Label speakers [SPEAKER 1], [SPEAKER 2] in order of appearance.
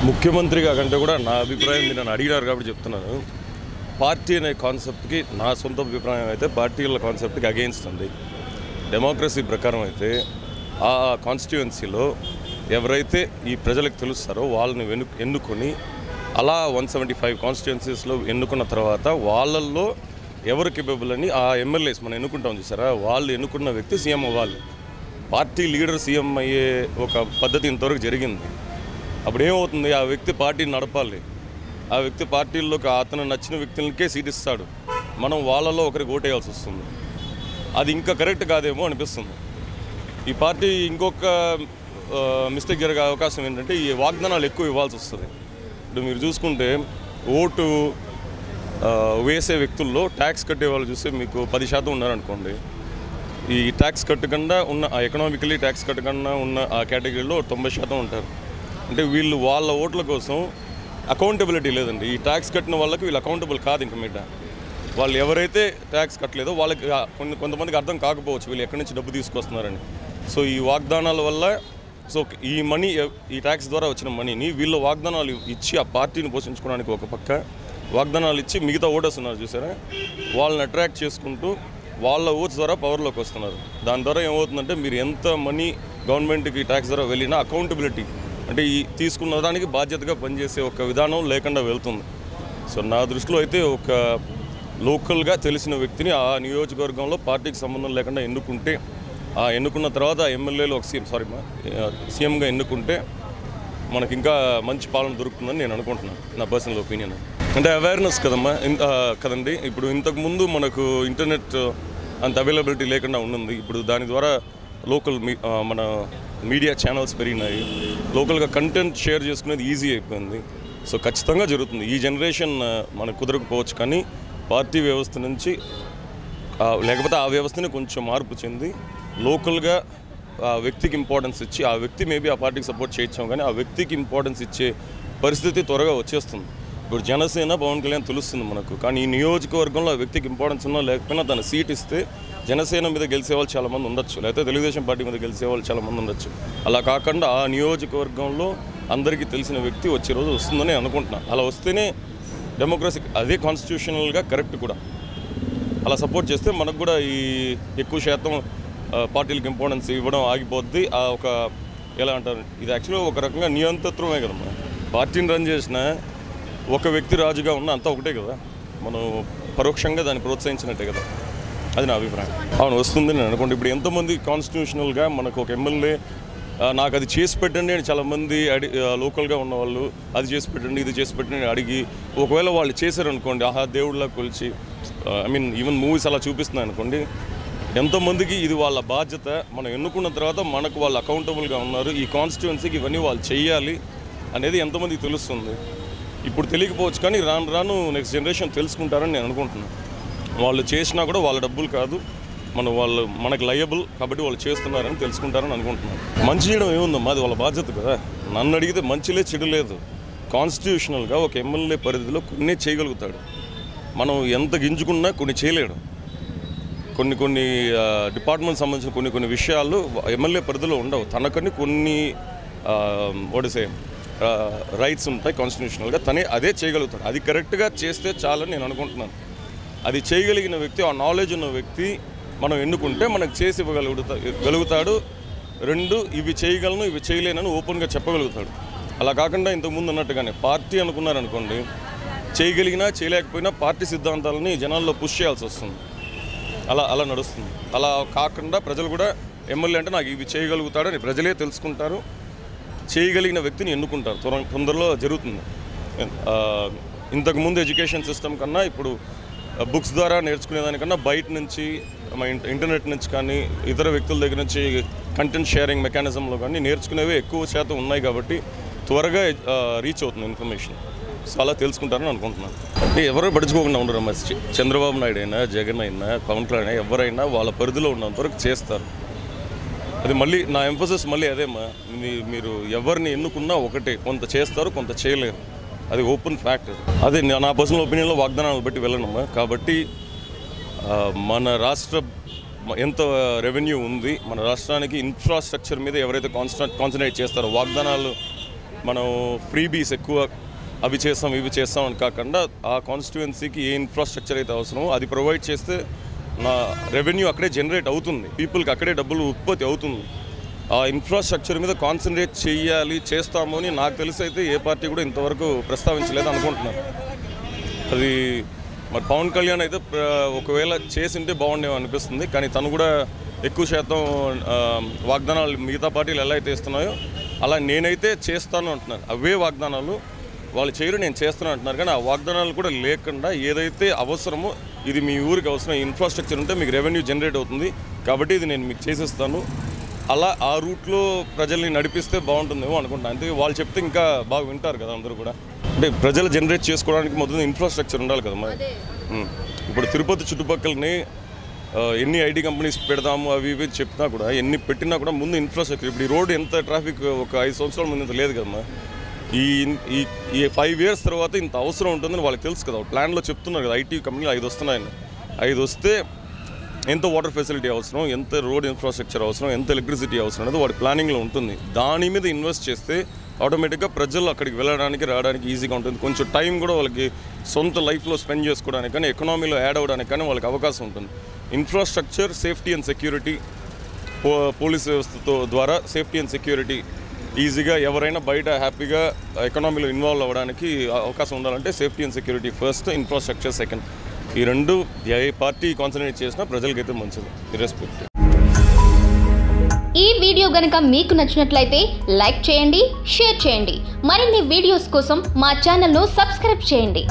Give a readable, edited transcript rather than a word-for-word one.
[SPEAKER 1] ముఖ్యమంత్రిగా కంటే కూడా నా అభిప్రాయం మీరు నన్ను అడిగినారు కాబట్టి చెప్తున్నాను. పార్టీ అనే కాన్సెప్ట్కి నా సొంత అభిప్రాయం అయితే పార్టీల కాన్సెప్ట్కి అగెయిన్స్ట్ ఉంది. డెమోక్రసీ ప్రకారం అయితే ఆ కాన్స్టిట్యుయెన్సీలో ఎవరైతే ఈ ప్రజలకు తెలుస్తారో వాళ్ళని ఎన్నుకొని అలా 175 కాన్స్టిట్యుయెన్సీస్లో ఎన్నుకున్న తర్వాత వాళ్ళల్లో ఎవరు కేపబుల్ అని ఆ ఎమ్మెల్యేస్ మనం ఎన్నుకుంటాం చూసారా, వాళ్ళు ఎన్నుకున్న వ్యక్తి సీఎం అవ్వాలి. పార్టీ లీడర్ సీఎం అయ్యే ఒక పద్ధతి ఇంతవరకు జరిగింది. అప్పుడు ఏమవుతుంది, ఆ వ్యక్తి పార్టీని నడపాలి. ఆ వ్యక్తి పార్టీల్లోకి అతను నచ్చిన వ్యక్తులకే సీట్ ఇస్తాడు. మనం వాళ్ళలో ఒకరికి ఓటేయాల్సి వస్తుంది. అది ఇంకా కరెక్ట్ కాదేమో అనిపిస్తుంది. ఈ పార్టీ ఇంకొక మిస్టేక్ జరిగే అవకాశం ఏంటంటే ఈ వాగ్దానాలు ఎక్కువ ఇవ్వాల్సి వస్తుంది. ఇప్పుడు మీరు చూసుకుంటే ఓటు వేసే వ్యక్తుల్లో ట్యాక్స్ కట్టే వాళ్ళు చూస్తే మీకు 10% ఉన్నారనుకోండి. ఈ ట్యాక్స్ కట్టకుండా ఉన్న ఆ ఎకనామికలీ ట్యాక్స్ కట్టకుండా ఉన్న ఆ కేటగిరీలో 90% ఉంటారు. అంటే వీళ్ళు వాళ్ళ ఓట్ల కోసం అకౌంటబిలిటీ లేదండి. ఈ ట్యాక్స్ కట్టిన వాళ్ళకి వీళ్ళు అకౌంటబుల్ కాదు. ఇంక మీద వాళ్ళు ఎవరైతే ట్యాక్స్ కట్టలేదో వాళ్ళకి కొంతమందికి అర్థం కాకపోవచ్చు వీళ్ళు ఎక్కడి నుంచి డబ్బు తీసుకొస్తున్నారని. సో ఈ వాగ్దానాల వల్ల ఈ మనీ, ఈ ట్యాక్స్ ద్వారా వచ్చిన మనీని వీళ్ళు వాగ్దానాలు ఇచ్చి ఆ పార్టీని పోషించుకోవడానికి ఒక పక్క వాగ్దానాలు ఇచ్చి మిగతా ఓటర్స్ ఉన్నారు చూసారా, వాళ్ళని అట్రాక్ట్ చేసుకుంటూ వాళ్ళ ఓట్స్ ద్వారా పవర్లోకి వస్తున్నారు. దాని ద్వారా ఏమవుతుందంటే మీరు ఎంత మనీ గవర్నమెంట్కి ట్యాక్స్ ద్వారా వెళ్ళినా అకౌంటబిలిటీ అంటే ఈ తీసుకున్న దానికి బాధ్యతగా పనిచేసే ఒక విధానం లేకుండా వెళ్తుంది. సో నా దృష్టిలో అయితే ఒక లోకల్గా తెలిసిన వ్యక్తిని ఆ నియోజకవర్గంలో పార్టీకి సంబంధం లేకుండా ఎన్నుకుంటే, ఆ ఎన్నుకున్న తర్వాత ఎమ్మెల్యేలు ఒక సీఎంగా ఎన్నుకుంటే మనకి ఇంకా మంచి పాలన దొరుకుతుందని నేను అనుకుంటున్నాను. నా పర్సనల్ ఒపీనియన్ అంటే అవేర్నెస్ కదండి. ఇప్పుడు ఇంతకుముందు మనకు ఇంటర్నెట్ అంత అవైలబిలిటీ లేకుండా ఉన్నది. ఇప్పుడు దాని ద్వారా లోకల్ మన మీడియా ఛానల్స్ పెరిగినాయి. లోకల్గా కంటెంట్ షేర్ చేసుకునేది ఈజీ అయిపోయింది. సో ఖచ్చితంగా జరుగుతుంది. ఈ జనరేషన్ మనకు కుదరకపోవచ్చు, కానీ పార్టీ వ్యవస్థ నుంచి లేకపోతే ఆ వ్యవస్థని కొంచెం మార్పు చెంది లోకల్గా ఆ వ్యక్తికి ఇంపార్టెన్స్ ఇచ్చి, ఆ వ్యక్తి మేబీ ఆ పార్టీకి సపోర్ట్ చేయొచ్చాం, కానీ ఆ వ్యక్తికి ఇంపార్టెన్స్ ఇచ్చే పరిస్థితి త్వరగా వచ్చేస్తుంది. ఇప్పుడు జనసేన పవన్ కళ్యాణ్ తెలుస్తుంది మనకు, కానీ ఈ నియోజకవర్గంలో ఆ వ్యక్తికి ఇంపార్టెన్స్ ఉన్నా లేకపోయినా తన సీట్ ఇస్తే జనసేన మీద గెలిచే వాళ్ళు చాలామంది ఉండొచ్చు, లేకపోతే తెలుగుదేశం పార్టీ మీద గెలిచే వాళ్ళు చాలామంది ఉండొచ్చు. అలా కాకుండా ఆ నియోజకవర్గంలో అందరికీ తెలిసిన వ్యక్తి వచ్చే రోజు వస్తుందని అనుకుంటున్నాను. అలా వస్తేనే డెమోక్రసీ, అదే కాన్స్టిట్యూషనల్గా కరెక్ట్ కూడా. అలా సపోర్ట్ చేస్తే మనకు కూడా ఈ ఎక్కువ శాతం పార్టీలకు ఇంపార్టెన్స్ ఇవ్వడం ఆగిపోద్ది. ఒక ఎలా అంటారు, ఇది యాక్చువల్గా ఒక రకంగా నియంతృత్వమే కదమ్మా. పార్టీని రన్ చేసిన ఒక వ్యక్తి రాజుగా ఉన్న అంతా ఒకటే కదా, మనం పరోక్షంగా దాన్ని ప్రోత్సహించినట్టే కదా. అది నా అభిప్రాయం. అవును, వస్తుంది నేను అనుకోండి. ఇప్పుడు ఎంతోమంది కాన్స్టిట్యూషనల్గా మనకు ఒక ఎమ్మెల్యే నాకు అది చేసి పెట్టండి అని చాలామంది లోకల్గా ఉన్నవాళ్ళు అది చేసి పెట్టండి ఇది చేసి పెట్టండి అని అడిగి, ఒకవేళ వాళ్ళు చేశారనుకోండి, ఆహా దేవుళ్ళ కొలిచి, ఈవెన్ మూవీస్ అలా చూపిస్తున్నాయి అనుకోండి, ఎంతోమందికి ఇది వాళ్ళ బాధ్యత. మనం ఎన్నుకున్న తర్వాత మనకు వాళ్ళు అకౌంటబుల్గా ఉన్నారు, ఈ కాన్స్టిట్యుయెన్సీకి ఇవన్నీ వాళ్ళు చెయ్యాలి అనేది ఎంతమందికి తెలుస్తుంది. ఇప్పుడు తెలియకపోవచ్చు, కానీ రాను రాను నెక్స్ట్ జనరేషన్ తెలుసుకుంటారని నేను అనుకుంటున్నాను. వాళ్ళు చేసినా కూడా వాళ్ళ డబ్బులు కాదు, వాళ్ళు మనకు లయబుల్ కాబట్టి వాళ్ళు చేస్తున్నారని తెలుసుకుంటారని అనుకుంటున్నాను. మంచి చేయడం ఏముందమ్మా, అది వాళ్ళ బాధ్యత కదా. నన్ను అడిగితే మంచిలే చెడు లేదు. కాన్స్టిట్యూషనల్గా ఒక ఎమ్మెల్యే పరిధిలో కొన్ని చేయగలుగుతాడు. మనం ఎంత గింజుకున్నా కొన్ని చేయలేడు. కొన్ని డిపార్ట్మెంట్ సంబంధించిన కొన్ని విషయాలు ఎమ్మెల్యే పరిధిలో ఉండవు. తనకని కొన్ని రైట్స్ ఉంటాయి కాన్స్టిట్యూషనల్గా, తనే అదే చేయగలుగుతాడు. అది కరెక్ట్గా చేస్తే చాలని నేను అనుకుంటున్నాను. అది చేయగలిగిన వ్యక్తి, ఆ నాలెడ్జ్ ఉన్న వ్యక్తి మనం ఎన్నుకుంటే మనకు చేసి ఇవ్వగలుగుతాడు. రెండు, ఇవి చేయగలను ఇవి చేయలేనని ఓపెన్గా చెప్పగలుగుతాడు. అలా కాకుండా ఇంతకుముందు అన్నట్టుగానే పార్టీ అనుకున్నారనుకోండి, చేయగలిగినా చేయలేకపోయినా పార్టీ సిద్ధాంతాలని జనాల్లో పుష్ చేయాల్సి వస్తుంది. అలా నడుస్తుంది. అలా కాకుండా ప్రజలు కూడా ఎమ్మెల్యే అంటే నాకు ఇవి చేయగలుగుతాడని ప్రజలే తెలుసుకుంటారు, చేయగలిగిన వ్యక్తిని ఎన్నుకుంటారు. తొందరలో జరుగుతుంది. ఇంతకుముందు ఎడ్యుకేషన్ సిస్టమ్ కన్నా ఇప్పుడు బుక్స్ ద్వారా నేర్చుకునేదానికన్నా బయట నుంచి ఇంటర్నెట్ నుంచి కానీ ఇతర వ్యక్తుల దగ్గర నుంచి కంటెంట్ షేరింగ్ మెకానిజంలో కానీ నేర్చుకునేవి ఎక్కువ శాతం ఉన్నాయి కాబట్టి త్వరగా రీచ్ అవుతుంది ఇన్ఫర్మేషన్. సో అలా తెలుసుకుంటారని అనుకుంటున్నాను. అంటే ఎవరో పడుచుకోకుండా ఉండరు. చంద్రబాబు నాయుడు అయినా, జగన్ అయినా, పవన్ కళ్యాణ్ అయినా ఎవరైనా వాళ్ళ పరిధిలో ఉన్నంతవరకు చేస్తారు. అది మళ్ళీ నా ఎంఫోసిస్ మళ్ళీ అదేమ్మా, మీరు ఎవరిని ఎన్నుకున్నా ఒకటే, కొంత చేస్తారు కొంత చేయలేరు. అది ఓపెన్ ఫ్యాక్ట్. అదే నా పర్సనల్ ఒపీనియన్లో వాగ్దానాలు బట్టి వెళ్ళనమ్మా. కాబట్టి మన రాష్ట్ర ఎంత రెవెన్యూ ఉంది, మన రాష్ట్రానికి ఇన్ఫ్రాస్ట్రక్చర్ మీద ఎవరైతే కాన్సన్ట్రేట్ చేస్తారో, వాగ్దానాలు మనం ఫ్రీబీస్ ఎక్కువ అవి చేస్తాం ఇవి చేస్తాం అని కాకుండా ఆ కాన్స్టిట్యుయెన్సీకి ఏ ఇన్ఫ్రాస్ట్రక్చర్ అయితే అవసరమో అది ప్రొవైడ్ చేస్తే నా రెవెన్యూ అక్కడే జనరేట్ అవుతుంది, పీపుల్కి అక్కడే డబ్బులు ఉత్పత్తి అవుతుంది. ఆ ఇన్ఫ్రాస్ట్రక్చర్ మీద కాన్సన్ట్రేట్ చేస్తాము అని నాకు తెలిసి అయితే ఏ పార్టీ కూడా ఇంతవరకు ప్రస్తావించలేదు అనుకుంటున్నాను. అది మరి పవన్ కళ్యాణ్ అయితే ఒకవేళ చేసింటే బాగుండేమో అనిపిస్తుంది. కానీ తను కూడా ఎక్కువ శాతం వాగ్దానాలు మిగతా పార్టీలు ఎలా అయితే ఇస్తున్నాయో అలా నేనైతే చేస్తాను అంటున్నాను. అవే వాగ్దానాలు వాళ్ళు చేయరు, నేను చేస్తాను అంటున్నారు. కానీ ఆ వాగ్దానాలు కూడా లేకుండా ఏదైతే అవసరమో ఇది మీ ఊరికి అవసరం, ఇన్ఫ్రాస్ట్రక్చర్ ఉంటే మీకు రెవెన్యూ జనరేట్ అవుతుంది కాబట్టి ఇది నేను మీకు చేసేస్తాను, అలా ఆ రూట్లో ప్రజల్ని నడిపిస్తే బాగుంటుందేమో అనుకుంటాను. అంతే వాళ్ళు చెప్తే ఇంకా బాగా వింటారు కదా అందరూ కూడా. అంటే ప్రజలు జనరేట్ చేసుకోవడానికి మొదలు ఇన్ఫ్రాస్ట్రక్చర్ ఉండాలి కదా మరి. ఇప్పుడు తిరుపతి చుట్టుపక్కలని ఎన్ని ఐటీ కంపెనీస్ పెడదాము అవి ఇవి చెప్పినా కూడా ఎన్ని పెట్టినా కూడా ముందు ఇన్ఫ్రాస్ట్రక్చర్. ఇప్పుడు ఈ రోడ్డు ఎంత ట్రాఫిక్ ఒక 5 సంవత్సరాల ముందు ఇంత లేదు కదమ్మా. ఈ 5 years తర్వాత ఇంత అవసరం ఉంటుందని వాళ్ళకి తెలుసు కదా. ప్లాన్లో చెప్తున్నారు కదా ఐటీ కంపెనీలు 5 వస్తున్నాయని. 5 వస్తే ఎంత వాటర్ ఫెసిలిటీ అవసరం, ఎంత రోడ్ ఇన్ఫ్రాస్ట్రక్చర్ అవసరం, ఎంత ఎలక్ట్రిసిటీ అవసరం అనేది వాడి ప్లానింగ్లో ఉంటుంది. దాని మీద ఇన్వెస్ట్ చేస్తే ఆటోమేటిక్గా ప్రజలు అక్కడికి వెళ్ళడానికి రావడానికి ఈజీగా ఉంటుంది. కొంచెం టైం కూడా వాళ్ళకి సొంత లైఫ్లో స్పెండ్ చేసుకోవడానికి కానీ ఎకనామీలో యాడ్ అవ్వడానికి కానీ వాళ్ళకి అవకాశం ఉంటుంది. Infrastructure, safety and security, police వ్యవస్థతో ద్వారా సేఫ్టీ అండ్ సెక్యూరిటీ ఈజీగా ఎవరైనా బయట హ్యాపీగా ఎకనామీలో ఇన్వాల్వ్ అవ్వడానికి అవకాశం ఉండాలంటే safety and security first, infrastructure second. ఈ రెండు ఏ పార్టీ కాన్సన్ట్రేట్ చేసినా ప్రజలకైతే మంచిది. ఇర్రెస్పెక్టివ్.
[SPEAKER 2] ఈ వీడియో గనుక మీకు నచ్చినట్లయితే లైక్ చేయండి, షేర్ చేయండి. మరిన్ని వీడియోస్ కోసం మా ఛానల్ను సబ్స్క్రైబ్ చేయండి.